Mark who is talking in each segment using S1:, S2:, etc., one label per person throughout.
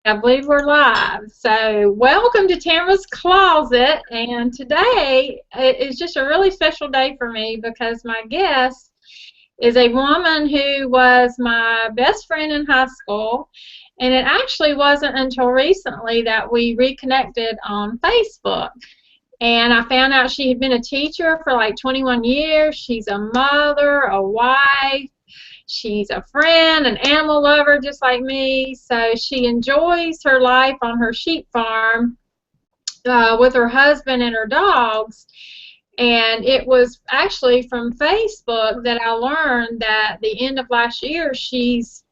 S1: I believe we're live. So, welcome to Tamarah's Closet. And today is just a really special day for me because my guest is a woman who was my best friend in high school. And it actually wasn't until recently that we reconnected on Facebook. And I found out she had been a teacher for like 21 years. She's a mother, a wife. She's a friend, an animal lover just like me, so she enjoys her life on her sheep farm with her husband and her dogs. And it was actually from Facebook that I learned that the end of last year she's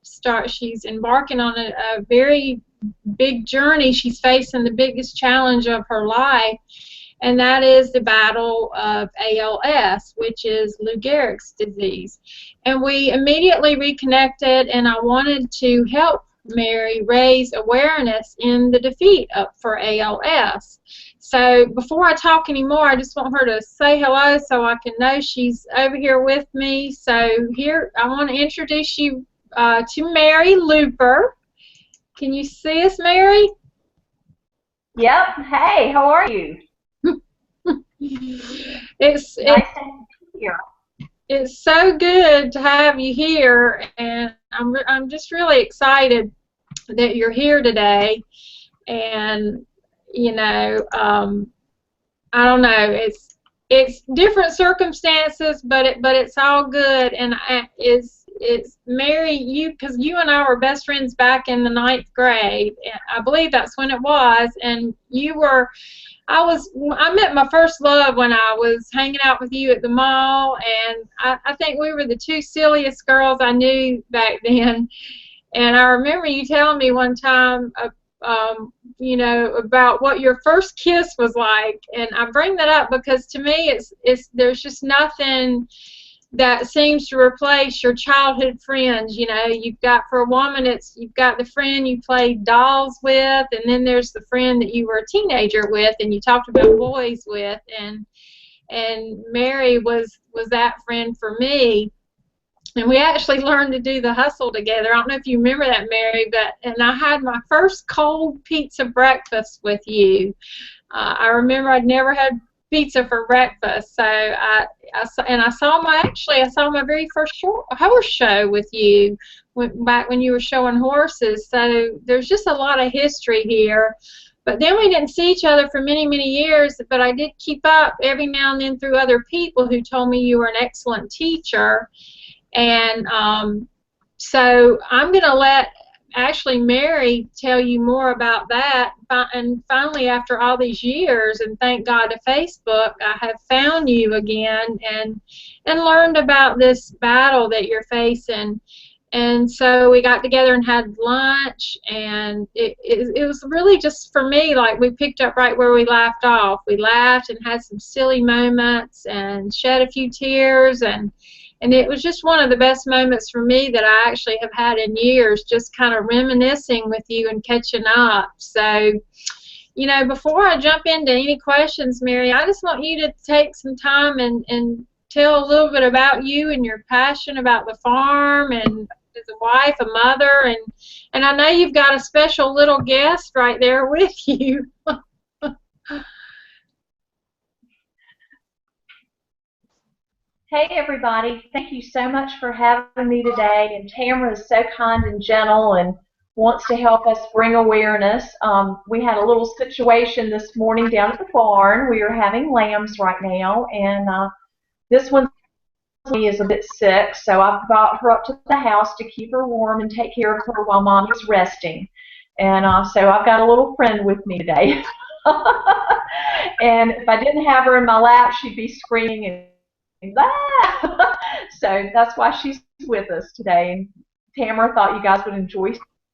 S1: embarking on a very big journey. She's facing the biggest challenge of her life, and that is the battle of ALS, which is Lou Gehrig's disease. And we immediately reconnected, and I wanted to help Mary raise awareness in the defeat for ALS. So before I talk anymore, I just want her to say hello so I can know she's over here with me. So here, I want to introduce you to Mary Luper. Can you see us, Mary?
S2: Yep. Hey, how are you?
S1: It's
S2: nice to have you here.
S1: It's so good to have you here, and I'm just really excited that you're here today. And you know, I don't know, it's different circumstances, but it's all good. And it's Mary, because you and I were best friends back in the 9th grade. I believe that's when it was, and you were. I met my first love when I was hanging out with you at the mall, and I think we were the two silliest girls I knew back then. And I remember you telling me one time, you know, about what your first kiss was like. And I bring that up because to me, there's just nothing that seems to replace your childhood friends. You know, you've got, for a woman, you've got the friend you played dolls with, and then there's the friend that you were a teenager with and you talked about boys with, and Mary was that friend for me. And we actually learned to do the hustle together. I don't know if you remember that, Mary, and I had my first cold pizza breakfast with you. I remember I'd never had pizza for breakfast, so I saw my very first horse show with you back when you were showing horses. So there's just a lot of history here. But then we didn't see each other for many, many years, but I did keep up every now and then through other people who told me you were an excellent teacher. And so I'm going to let Mary tell you more about that. And finally, after all these years, and thank God to Facebook, I have found you again and learned about this battle that you're facing. And so we got together and had lunch, and it was really just, for me, like we picked up right where we left off. We laughed and had some silly moments and shed a few tears, and it was just one of the best moments for me that I actually have had in years, just kind of reminiscing with you and catching up. So, you know, before I jump into any questions, Mary, I just want you to take some time and tell a little bit about you and your passion about the farm, and as a wife, a mother, and I know you've got a special little guest right there with you.
S2: Hey, everybody. Thank you so much for having me today. And Tamarah is so kind and gentle and wants to help us bring awareness. We had a little situation this morning down at the barn. We are having lambs right now, and this one is a bit sick, so I've brought her up to the house to keep her warm and take care of her while Mom is resting. And so I've got a little friend with me today. And if I didn't have her in my lap, she'd be screaming and so that's why she's with us today. And Tamarah thought you guys would enjoy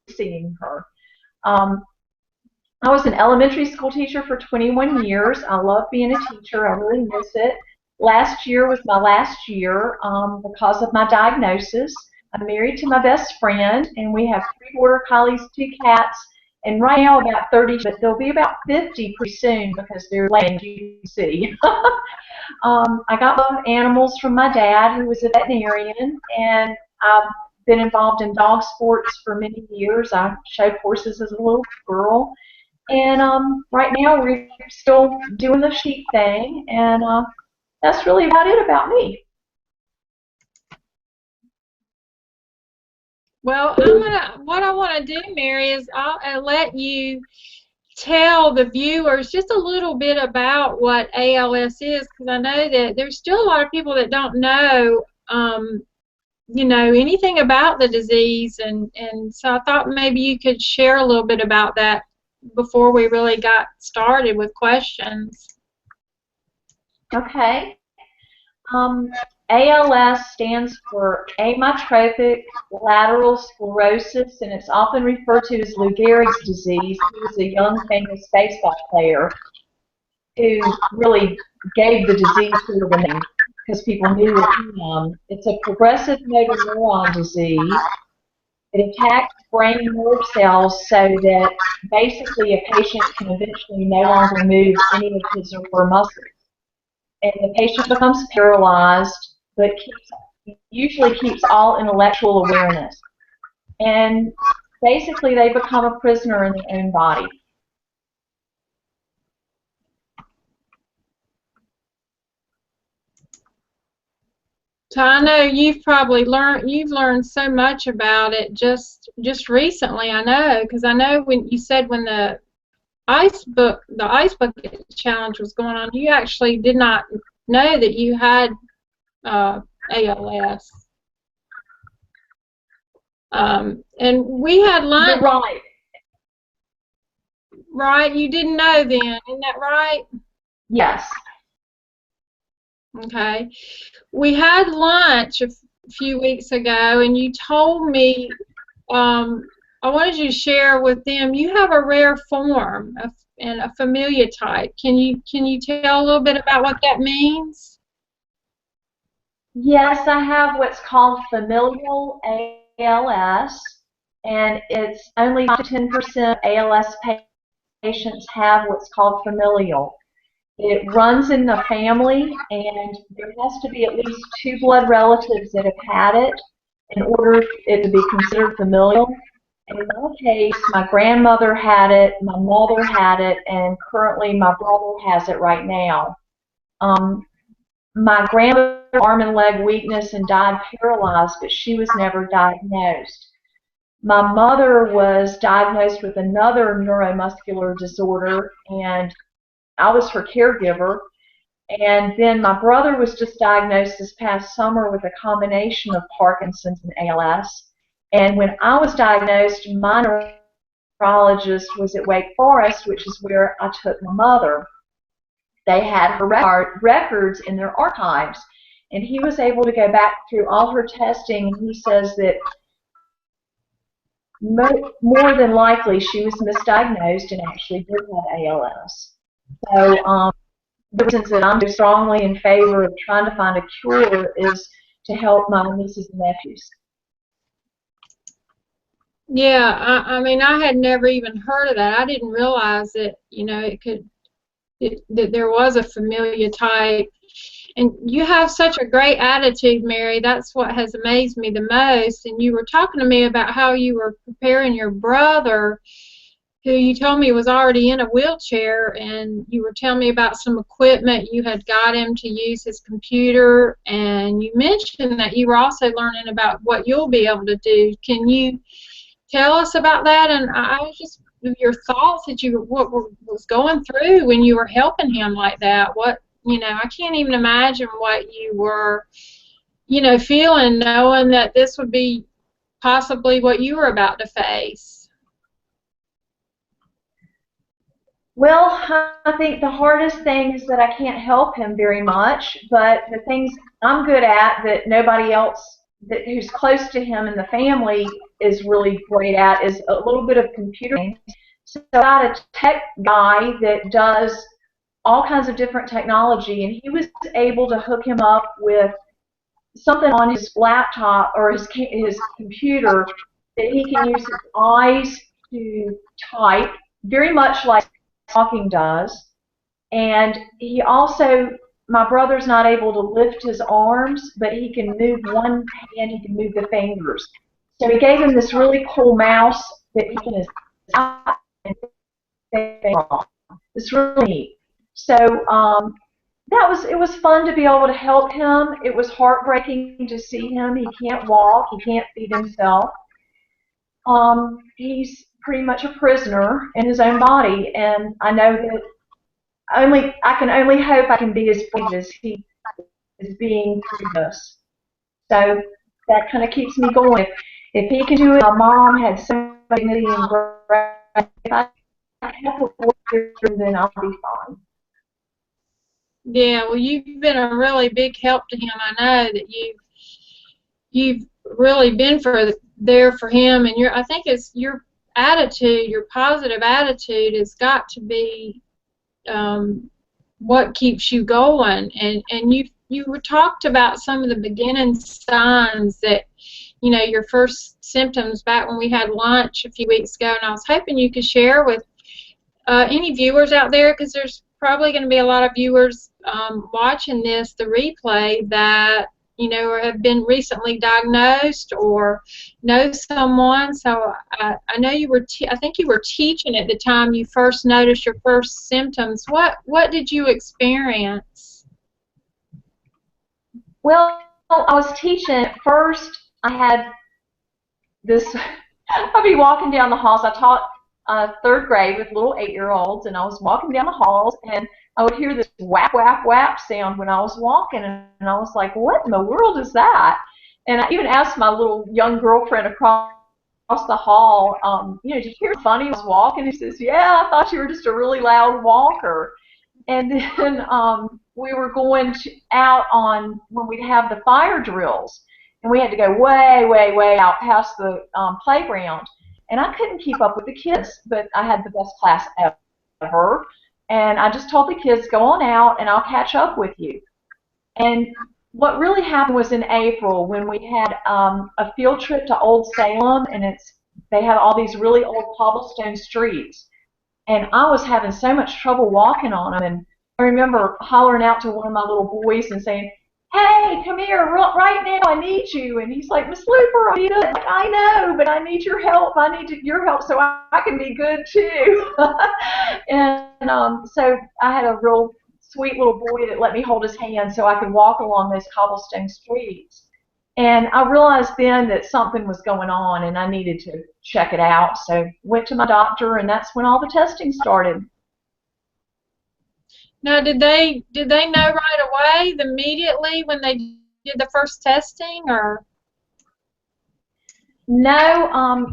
S2: seeing her. I was an elementary school teacher for 21 years. I love being a teacher. I really miss it. Last year was my last year because of my diagnosis. I'm married to my best friend, and we have 3 border collies, 2 cats, and right now about 30, but there'll be about 50 pretty soon because they're lame, you can see. I got love animals from my dad, who was a veterinarian, and been involved in dog sports for many years. I showed horses as a little girl. And right now we're still doing the sheep thing, and that's really about it about me.
S1: Well, what I want to do, Mary, is I'll let you tell the viewers just a little bit about what ALS is, because I know that there's still a lot of people that don't know, anything about the disease, and so I thought maybe you could share a little bit about that before we really got started with questions.
S2: Okay. ALS stands for amyotrophic lateral sclerosis, and it's often referred to as Lou Gehrig's disease. He was a young, famous baseball player who really gave the disease sort of a name because people knew it. It's a progressive motor neuron disease. It attacks brain nerve cells so that basically a patient can eventually no longer move any of his or her muscles. And the patient becomes paralyzed, but usually keeps all intellectual awareness. And basically they become a prisoner in their own body.
S1: So I know you've learned so much about it just recently. I know, because I know when you said when the ice bucket challenge was going on, you actually did not know that you had ALS. And we had lunch.
S2: You're right.
S1: Right, you didn't know then, isn't that right?
S2: Yes.
S1: Okay. We had lunch a few weeks ago, and you told me, I wanted you to share with them, you have a rare form and a familial type. Can you tell a little bit about what that means?
S2: Yes, I have what's called familial ALS, and it's only 5 to 10% ALS patients have what's called familial. It runs in the family, and there has to be at least 2 blood relatives that have had it in order for it to be considered familial. And in my case, my grandmother had it, my mother had it, and currently my brother has it right now. My grandmother had arm and leg weakness and died paralyzed, but she was never diagnosed. My mother was diagnosed with another neuromuscular disorder, and I was her caregiver. And then my brother was just diagnosed this past summer with a combination of Parkinson's and ALS. And when I was diagnosed, my neurologist was at Wake Forest, which is where I took my mother. They had her records in their archives, and he was able to go back through all her testing, and he says that more than likely she was misdiagnosed and actually did have ALS. So the reasons that I'm strongly in favor of trying to find a cure is to help my nieces and nephews.
S1: Yeah, I mean, I had never even heard of that. I didn't realize that, that there was a familial type. And you have such a great attitude, Mary. That's what has amazed me the most. And you were talking to me about how you were preparing your brother, who you told me was already in a wheelchair, and you were telling me about some equipment you had got him to use his computer, and you mentioned that you were also learning about what you'll be able to do. Can you tell us about that? And I was just, your thoughts that what was going through when you were helping him like that. I can't even imagine what you were, feeling, knowing that this would be possibly what you were about to face.
S2: Well, I think the hardest thing is that I can't help him very much, but the things I'm good at that nobody else who's close to him in the family is really great at is a little bit of computing. So I got a tech guy that does all kinds of different technology, and he was able to hook him up with something on his laptop or his computer that he can use his eyes to type, very much like talking does. And he also, my brother's not able to lift his arms, but he can move one hand, he can move the fingers. So he gave him this really cool mouse that he can his eye and it's really neat. So it was fun to be able to help him. It was heartbreaking to see him. He can't walk. He can't feed himself. He's pretty much a prisoner in his own body, and I know that I can only hope I can be as brave as he is being through this. So that kind of keeps me going. If he can do it, my mom had so much dignity and grace. If I can help her, then I'll be fine.
S1: Yeah, well, you've been a really big help to him. I know that you've really been there for him, and I think it's your attitude, your positive attitude has got to be what keeps you going. And you were talked about some of the beginning signs that, you know, your first symptoms back when we had lunch a few weeks ago, and I was hoping you could share with any viewers out there, because there's probably going to be a lot of viewers watching the replay that, you know, have been recently diagnosed or know someone. So I know you were, I think you were teaching at the time you first noticed your first symptoms. What did you experience?
S2: Well, I was teaching. At first, I had this, I'd be walking down the halls. I taught third grade with little 8-year-olds, and I was walking down the halls, and I would hear this whap, whap, whap sound when I was walking, and I was like, what in the world is that? And I even asked my little young girlfriend across the hall, you know, did you hear funny I was walking? He says, yeah, I thought you were just a really loud walker. And then we were going out on when we'd have the fire drills, and we had to go way, way, way out past the playground. And I couldn't keep up with the kids, but I had the best class ever. And I just told the kids, go on out, and I'll catch up with you. And what really happened was in April when we had a field trip to Old Salem, and they have all these really old cobblestone streets. And I was having so much trouble walking on them. And I remember hollering out to one of my little boys and saying, hey, come here right now, I need you. And he's like, Miss Luper, I need it. Like, I know, but I need your help. I need your help so I can be good too. And so I had a real sweet little boy that let me hold his hand so I could walk along those cobblestone streets. And I realized then that something was going on and I needed to check it out. So went to my doctor, and that's when all the testing started.
S1: Now, did they know right away, immediately when they did the first testing, or?
S2: No,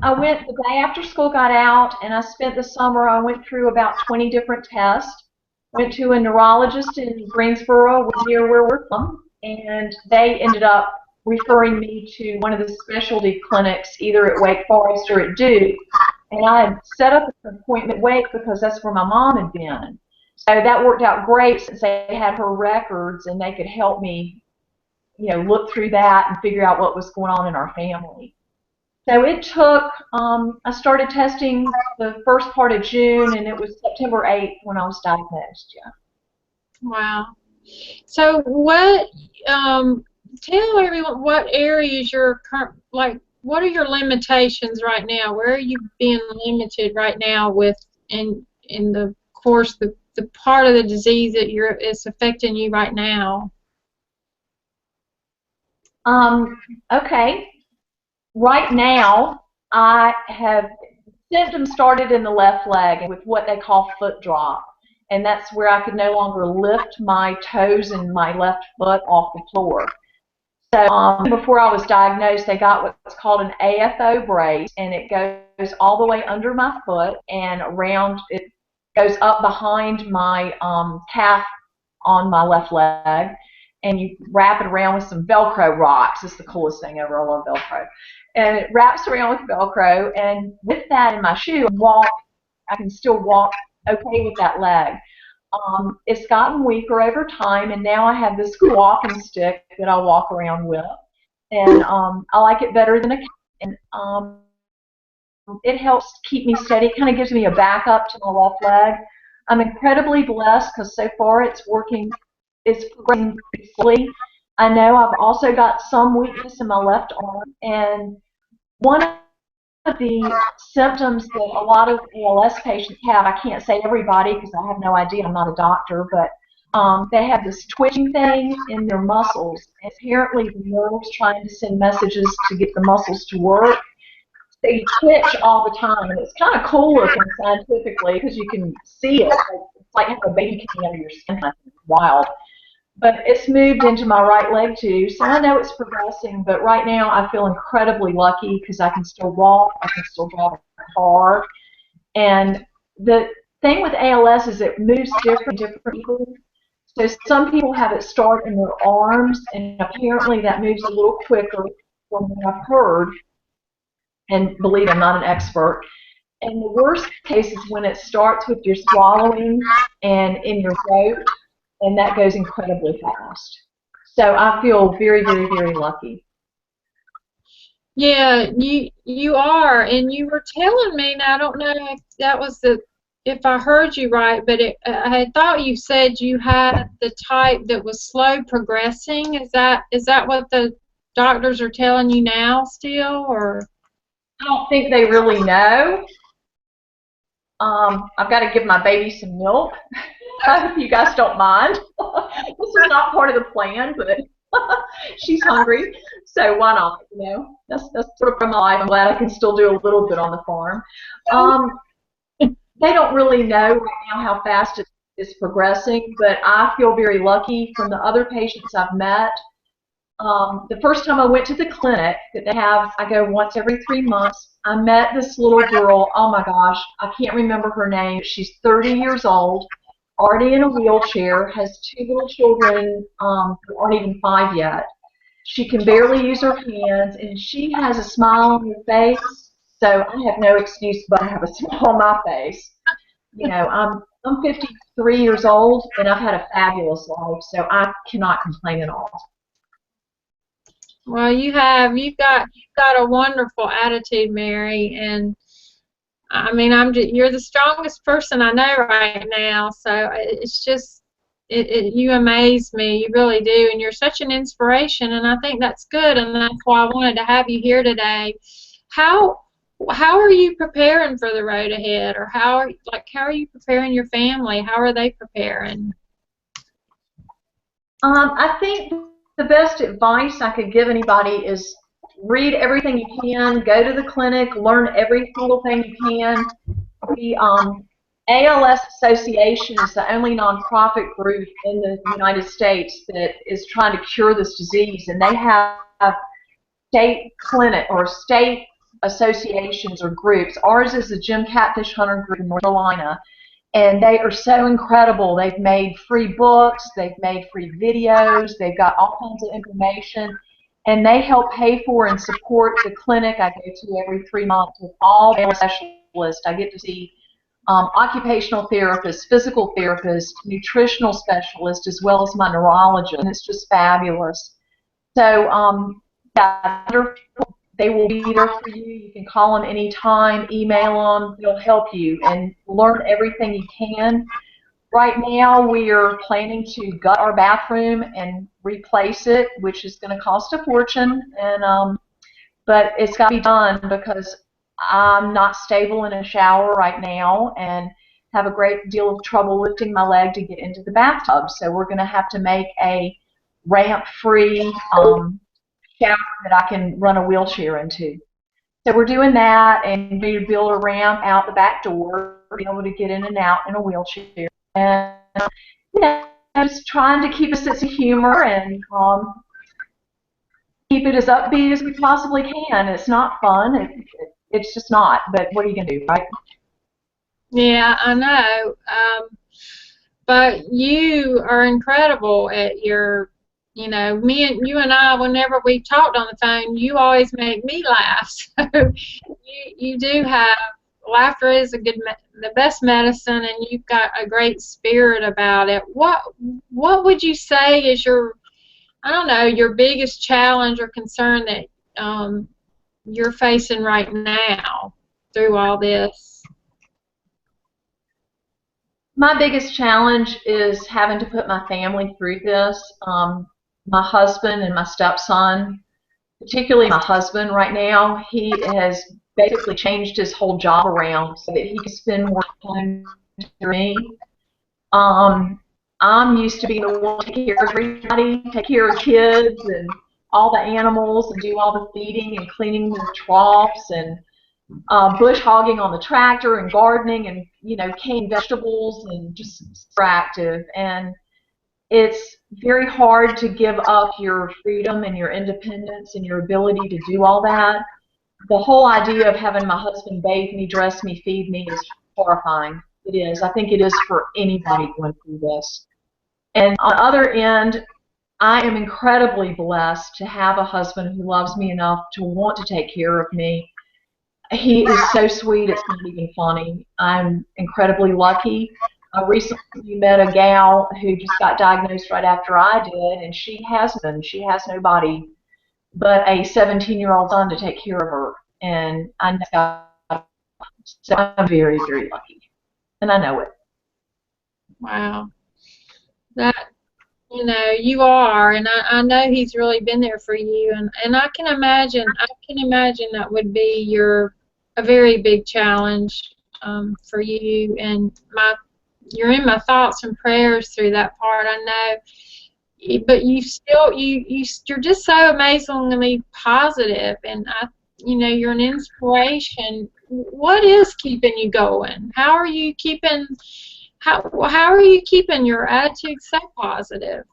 S2: I went the day after school got out, and I spent the summer. I went through about 20 different tests. Went to a neurologist in Greensboro, near where we're from, and they ended up referring me to one of the specialty clinics, either at Wake Forest or at Duke. And I had set up an appointment at Wake because that's where my mom had been. So that worked out great since they had her records and they could help me, you know, look through that and figure out what was going on in our family. So it took, I started testing the first part of June, and it was September 8th when I was diagnosed, yeah.
S1: Wow. So tell everyone what areas what are your limitations right now? Where are you being limited right now with in the course, the part of the disease that is affecting you right now?
S2: Okay. Right now, I have symptoms started in the left leg with what they call foot drop. And that's where I could no longer lift my toes and my left foot off the floor. So before I was diagnosed, they got what's called an AFO brace, and it goes all the way under my foot and around. It goes up behind my calf on my left leg, and you wrap it around with some Velcro rocks. It's the coolest thing ever. I love Velcro. And it wraps around with Velcro, and with that in my shoe, I can still walk okay with that leg. It's gotten weaker over time, and now I have this walking stick that I walk around with, and I like it better than a cane. It helps keep me steady. It kind of gives me a backup to my left leg. I'm incredibly blessed because so far it's working. It's progressing peacefully. I know I've also got some weakness in my left arm, and one of the symptoms that a lot of ALS patients have, I can't say everybody because I have no idea, I'm not a doctor, but they have this twitching thing in their muscles. Apparently the nerves trying to send messages to get the muscles to work. They twitch all the time, and it's kind of cool looking scientifically because you can see it. It's like having a baby coming under your skin. It's wild. But it's moved into my right leg too, so I know it's progressing. But right now I feel incredibly lucky because I can still walk, I can still drive a car. And the thing with ALS is it moves different in different people. So some people have it start in their arms, and apparently that moves a little quicker from what I've heard. And believe I'm not an expert. And the worst case is when it starts with your swallowing and in your throat, and that goes incredibly fast. So I feel very, very, very lucky.
S1: Yeah, you are, and you were telling me. Now I don't know if that was the if I heard you right, but I had thought you said you had the type that was slow progressing. Is that what the doctors are telling you now still, or?
S2: I don't think they really know. I've got to give my baby some milk. I hope you guys don't mind. This is not part of the plan, but she's hungry, so why not? That's sort of from my life. I'm glad I can still do a little bit on the farm. Um, they don't really know right now how fast it is progressing, but I feel very lucky from the other patients I've met. The first time I went to the clinic that they have, I go once every 3 months. I met this little girl. Oh my gosh, I can't remember her name. She's 30 years old, already in a wheelchair, has two little children who aren't even 5 yet. She can barely use her hands, and she has a smile on her face. So I have no excuse but to have a smile on my face. I'm 53 years old, and I've had a fabulous life, so I cannot complain at all.
S1: Well, you've got a wonderful attitude, Mary, and I mean you're the strongest person I know right now. So it's just you amaze me, you really do, and you're such an inspiration, and I think that's good, and that's why I wanted to have you here today. How how are you preparing for the road ahead, or how are you preparing your family? How are they preparing?
S2: I think the best advice I could give anybody is read everything you can, go to the clinic, learn every single thing you can. The ALS Association is the only nonprofit group in the United States that is trying to cure this disease, and they have state clinic or state associations or groups. Ours is the Jim Catfish Hunter Group in North Carolina, and they are so incredible. They've made free books, they've made free videos, they've got all kinds of information, and they help pay for and support the clinic I go to every 3 months with all the specialists. I get to see occupational therapists, physical therapists, nutritional specialists, as well as my neurologist, and it's just fabulous. So, yeah, they will be there for you. You can call them anytime, email them. They'll help you and learn everything you can. Right now, we are planning to gut our bathroom and replace it, which is going to cost a fortune. But it's got to be done because I'm not stable in a shower right now and have a great deal of trouble lifting my leg to get into the bathtub. So we're going to have to make a ramp-free shower that I can run a wheelchair into. So we're doing that, and we build a ramp out the back door to be able to get in and out in a wheelchair. And just trying to keep a sense of humor and keep it as upbeat as we possibly can. It's not fun. It's just not. But what are you going to do, right?
S1: Yeah, I know. But you are incredible at me and you and I, whenever we talked on the phone, you always make me laugh. So you do have laughter is the best medicine, and you've got a great spirit about it. What would you say is I don't know, your biggest challenge or concern that you're facing right now through all this?
S2: My biggest challenge is having to put my family through this. My husband and my stepson, particularly my husband right now. He has basically changed his whole job around so that he can spend more time with me. Um, I'm used to being the one to take care of everybody, take care of kids and all the animals, and do all the feeding and cleaning the troughs, and bush hogging on the tractor, and gardening, and canning vegetables, and just super active. And it's very hard to give up your freedom and your independence and your ability to do all that. The whole idea of having my husband bathe me, dress me, feed me is horrifying. It is. I think it is for anybody going through this. And on the other end, I am incredibly blessed to have a husband who loves me enough to want to take care of me. He is so sweet, it's not even funny. I'm incredibly lucky. I recently met a gal who just got diagnosed right after I did, and she has nobody but a 17-year-old son to take care of her. And I know, so I'm very, very lucky, and I know it.
S1: Wow. That, you are, and I know he's really been there for you, and I can imagine that would be a very big challenge for you, and you're in my thoughts and prayers through that part. I know, but you're just so amazingly positive, and you're an inspiration. What is keeping you going? How are you keeping your attitude so positive?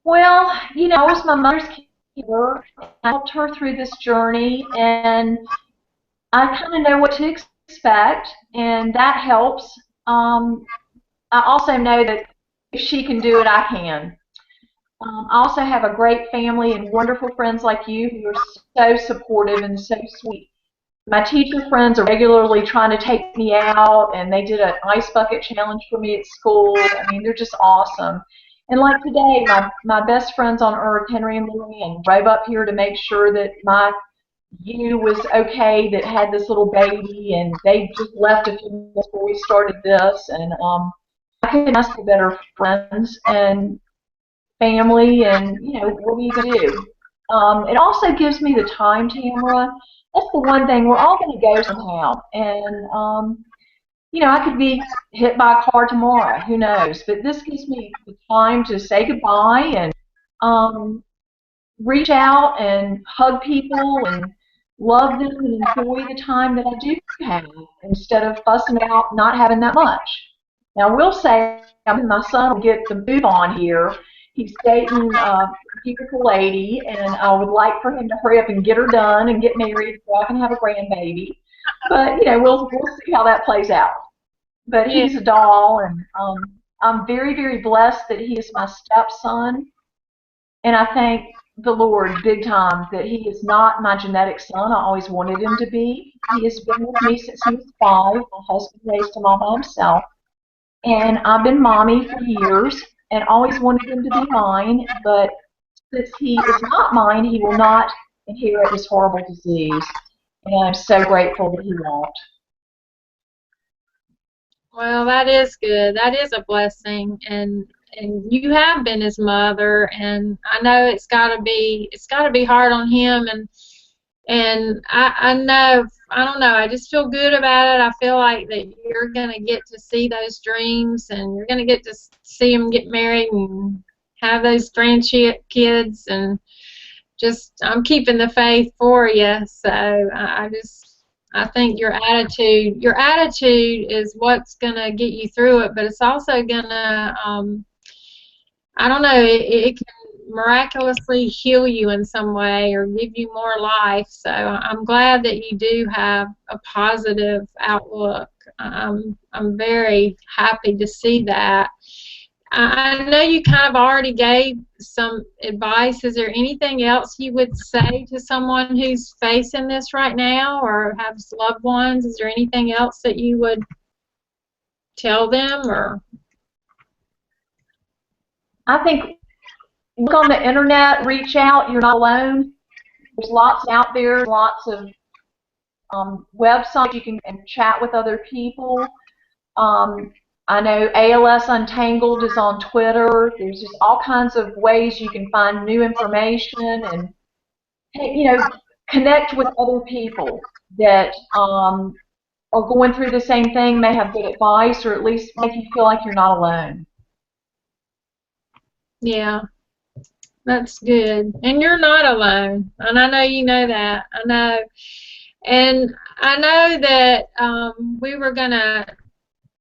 S2: Well, I was my mother's keeper. I helped her through this journey, and I kind of know what to expect, and that helps. I also know that if she can do it, I can. I also have a great family and wonderful friends like you who are so supportive and so sweet. My teacher friends are regularly trying to take me out, and they did an ice bucket challenge for me at school. I mean, they're just awesome. And like today, my best friends on earth, Henry and Lillian, drove up here to make sure that my you was okay, that had this little baby, and they just left a few minutes before we started this. And I couldn't ask for better friends and family, and what are you gonna do? It also gives me the time, Tamara. That's the one thing. We're all going to go somehow, and I could be hit by a car tomorrow. Who knows? But this gives me the time to say goodbye and um, reach out and hug people and love them and enjoy the time that I do have, instead of fussing about not having that much. Now, I will say, my son will get the move on here. He's dating a beautiful lady, and I would like for him to hurry up and get her done and get married so I can have a grandbaby. But we'll see how that plays out. But
S1: Yeah.
S2: he's a doll, and I'm very, very blessed that he is my stepson. And I thank the Lord big time that he is not my genetic son. I always wanted him to be. He has been with me since he was 5. My husband raised him all by himself. And I've been mommy for years and always wanted him to be mine. But since he is not mine, he will not inherit this horrible disease. And I'm so grateful that he won't.
S1: Well, that is good. That is a blessing, and you have been his mother, and I know it's got to be hard on him, and I know, I don't know, I just feel good about it. I feel like that you're gonna get to see those dreams, and you're gonna get to see him get married and have those grandkids, and just I'm keeping the faith for you. So I think your attitude is what's gonna get you through it, but it's also gonna I don't know, it can miraculously heal you in some way or give you more life. So I'm glad that you do have a positive outlook. I'm very happy to see that. I know you kind of already gave some advice. Is there anything else you would say to someone who's facing this right now or has loved ones? Is there anything else that you would tell them? Or
S2: I think look on the internet, reach out. You're not alone. There's lots out there, lots of websites you can and chat with other people. Um, I know ALS Untangled is on Twitter. There's just all kinds of ways you can find new information and, connect with other people that are going through the same thing, may have good advice, or at least make you feel like you're not alone.
S1: Yeah, that's good. And you're not alone. And I know you know that. I know. And I know that we were going to,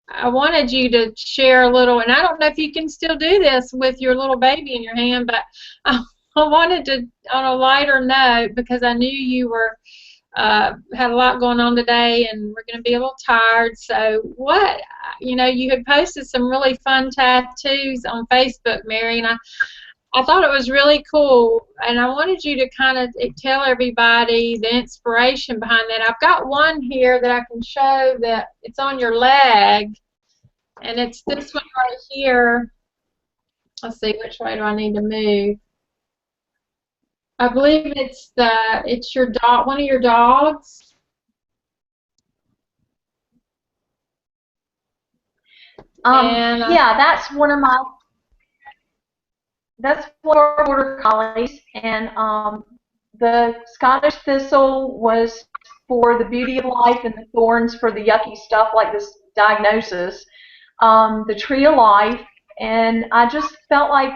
S1: I wanted you to share a little, and I don't know if you can still do this with your little baby in your hand, but I wanted to, on a lighter note, because I knew you were had a lot going on today and we're going to be a little tired. So you had posted some really fun tattoos on Facebook, Mary, and I thought it was really cool, and I wanted you to kind of tell everybody the inspiration behind that. I've got one here that I can show that it's on your leg, and it's this one right here. Let's see, which way do I need to move? I believe it's your dog, one of your dogs.
S2: Yeah, that's one of my. That's one of our border collies, and the Scottish thistle was for the beauty of life, and the thorns for the yucky stuff like this diagnosis. The tree of life, and I just felt like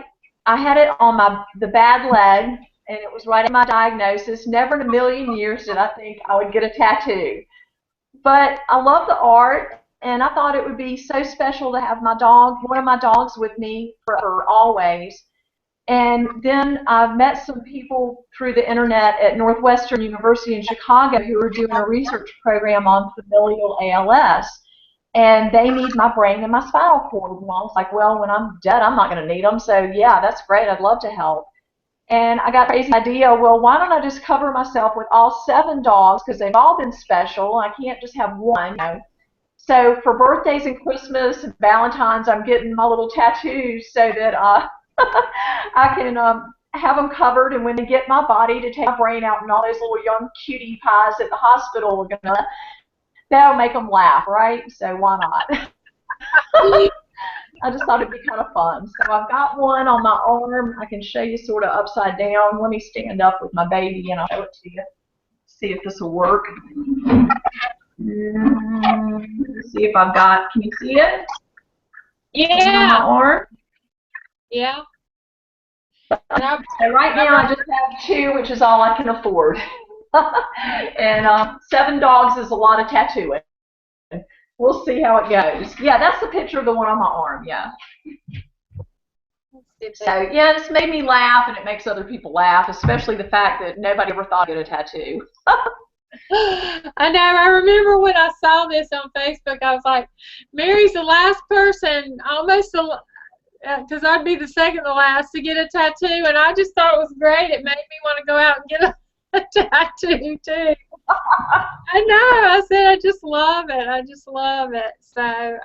S2: I had it on the bad leg, and it was right at my diagnosis. Never in a million years did I think I would get a tattoo. But I love the art, and I thought it would be so special to have one of my dogs with me for always. And then I met some people through the internet at Northwestern University in Chicago who were doing a research program on familial ALS. And they need my brain and my spinal cord. And I was like, well, when I'm dead, I'm not going to need them. So, yeah, that's great. I'd love to help. And I got a crazy idea, well, why don't I just cover myself with all 7 dogs, because they've all been special. I can't just have one. So for birthdays and Christmas and Valentine's, I'm getting my little tattoos so that I can have them covered, and when they get my body to take my brain out, and all those little young cutie pies at the hospital are gonna, that'll make them laugh, right? So why not? I just thought it'd be kind of fun. So I've got one on my arm. I can show you sort of upside down. Let me stand up with my baby and I'll show it to you. See if this will work. Let's see if I've got, can you see it?
S1: Yeah.
S2: On my arm?
S1: Yeah.
S2: So right now I just have 2, which is all I can afford. And 7 dogs is a lot of tattooing. We'll see how it goes. Yeah, that's the picture of the one on my arm, yeah. So, yeah, this made me laugh, and it makes other people laugh, especially the fact that nobody ever thought I'd get a tattoo.
S1: I know. I remember when I saw this on Facebook, I was like, Mary's the last person, almost, because I'd be the second to last to get a tattoo, and I just thought it was great. It made me want to go out and get a tattoo, too. I know. I said I just love it. I just love it. So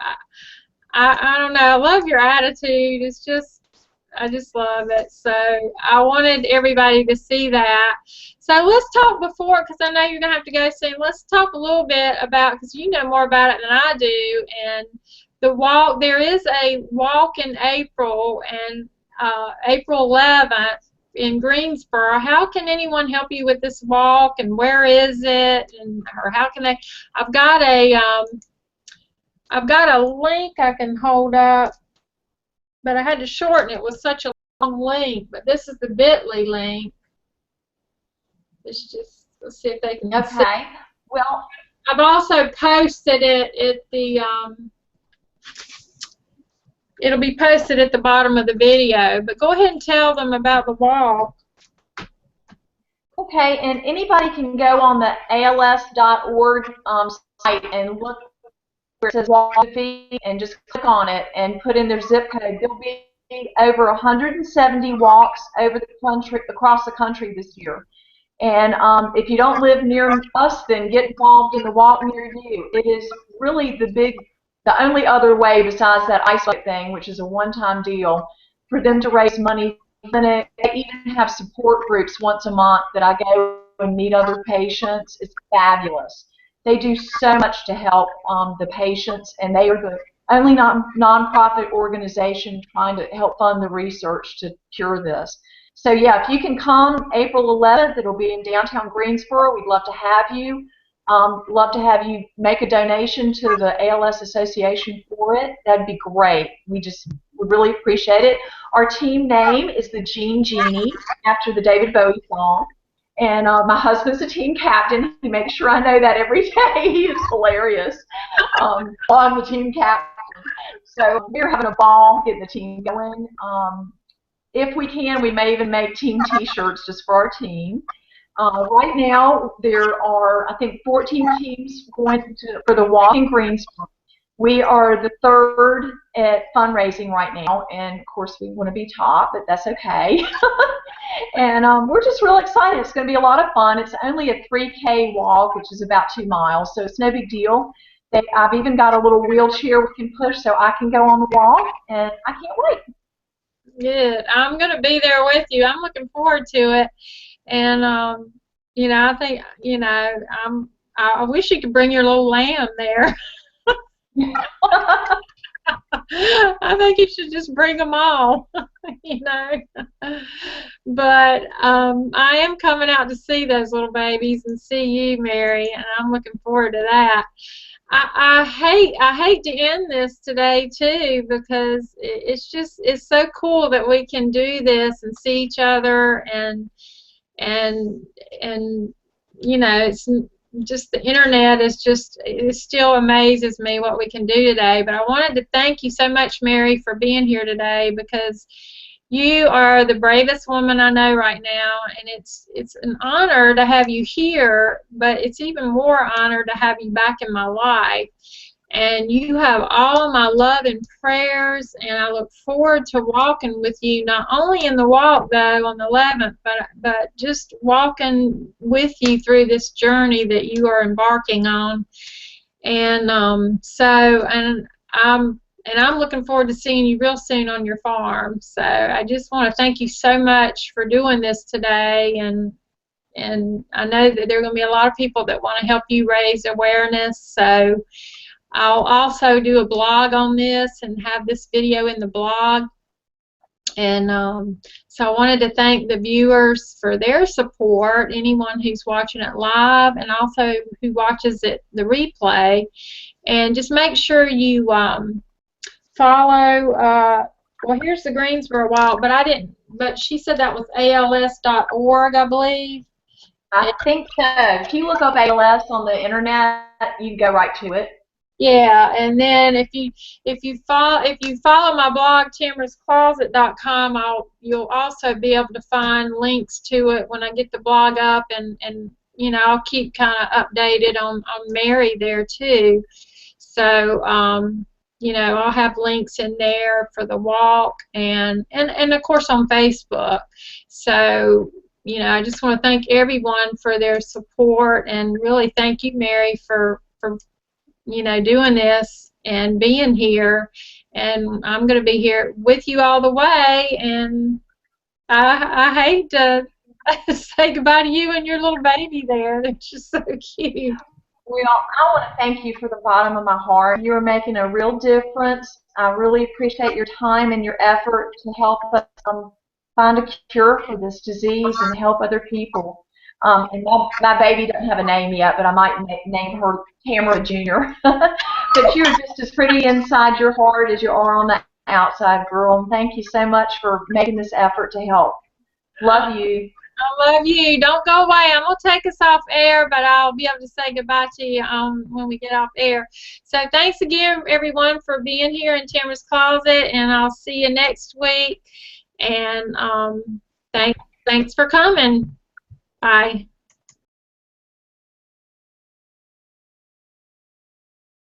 S1: I don't know. I love your attitude. It's just, I just love it. So I wanted everybody to see that. So let's talk before, because I know you're going to have to go soon. Let's talk a little bit about, because you know more about it than I do, and the walk. There is a walk in April, and April 11th. In Greensboro. How can anyone help you with this walk, and where is it, and or how can they? I've got a link I can hold up, but I had to shorten it with such a long link. But this is the bit.ly link. Let's see if they can.
S2: Okay. Well,
S1: I've also posted it at the. It'll be posted at the bottom of the video, but go ahead and tell them about the walk.
S2: Okay, and anybody can go on the ALS.org site and look where it says walk and just click on it and put in their zip code. There'll be over 170 walks over the country, across the country this year. And if you don't live near us, then get involved in the walk near you. It is really the only other way besides that isolate thing, which is a one-time deal, for them to raise money. They even have support groups once a month that I go and meet other patients. It's fabulous. They do so much to help the patients, and they are only nonprofit organization trying to help fund the research to cure this. So yeah, if you can come April 11th, it'll be in downtown Greensboro. We'd love to have you. Love to have you make a donation to the ALS Association for it. That'd be great. We just would really appreciate it. Our team name is the Gene Genie, after the David Bowie song. And my husband's a team captain. He makes sure I know that every day. He is hilarious on the team captain. So we're having a ball getting the team going. If we can, we may even make team T-shirts just for our team. Right now, there are, I think, 14 teams going for the walk in Greensboro. We are the third at fundraising right now, and of course, we want to be top, but that's okay. And we're just real excited. It's going to be a lot of fun. It's only a 3K walk, which is about 2 miles, so it's no big deal. I've even got a little wheelchair we can push so I can go on the walk, and I can't wait.
S1: Good. I'm going to be there with you. I'm looking forward to it. And, you know, I think, you know, I wish you could bring your little lamb there. I think you should just bring them all, you know. But I am coming out to see those little babies and see you, Mary, and I'm looking forward to that. I hate to end this today too, because it's so cool that we can do this and see each other, and you know, it's just, the internet is just, it still amazes me what we can do today. But I wanted to thank you so much, Mary, for being here today, because you are the bravest woman I know right now, and it's an honor to have you here, but it's even more honor to have you back in my life. And you have all my love and prayers, and I look forward to walking with you, not only in the walk, though, on the 11th, but just walking with you through this journey that you are embarking on. And I'm looking forward to seeing you real soon on your farm. So I just want to thank you so much for doing this today, and I know that there are going to be a lot of people that want to help you raise awareness. So I'll also do a blog on this and have this video in the blog. And so I wanted to thank the viewers for their support, anyone who's watching it live and also who watches it, the replay. And just make sure you follow, well, here's the Greensboro Walk, but she said that was ALS.org, I believe.
S2: I think so. If you look up ALS on the internet, you can go right to it.
S1: Yeah, and then if you follow my blog, tamarahscloset.com, you'll also be able to find links to it when I get the blog up, and you know, I'll keep kind of updated on Mary there too. So you know, I'll have links in there for the walk, and of course on Facebook. So you know, I just want to thank everyone for their support, and really thank you, Mary, for you know, doing this and being here. And I'm going to be here with you all the way. And I hate to say goodbye to you and your little baby there. They're just so cute.
S2: Well, I want to thank you from the bottom of my heart. You are making a real difference. I really appreciate your time and your effort to help us find a cure for this disease and help other people. And my baby doesn't have a name yet, but I might name her Tamarah Jr. But you're just as pretty inside your heart as you are on the outside, girl. And thank you so much for making this effort to help. Love you.
S1: I love you. Don't go away. I'm going to take us off air, but I'll be able to say goodbye to you when we get off air. So thanks again, everyone, for being here in Tamarah's Closet, and I'll see you next week. And thanks for coming. Bye.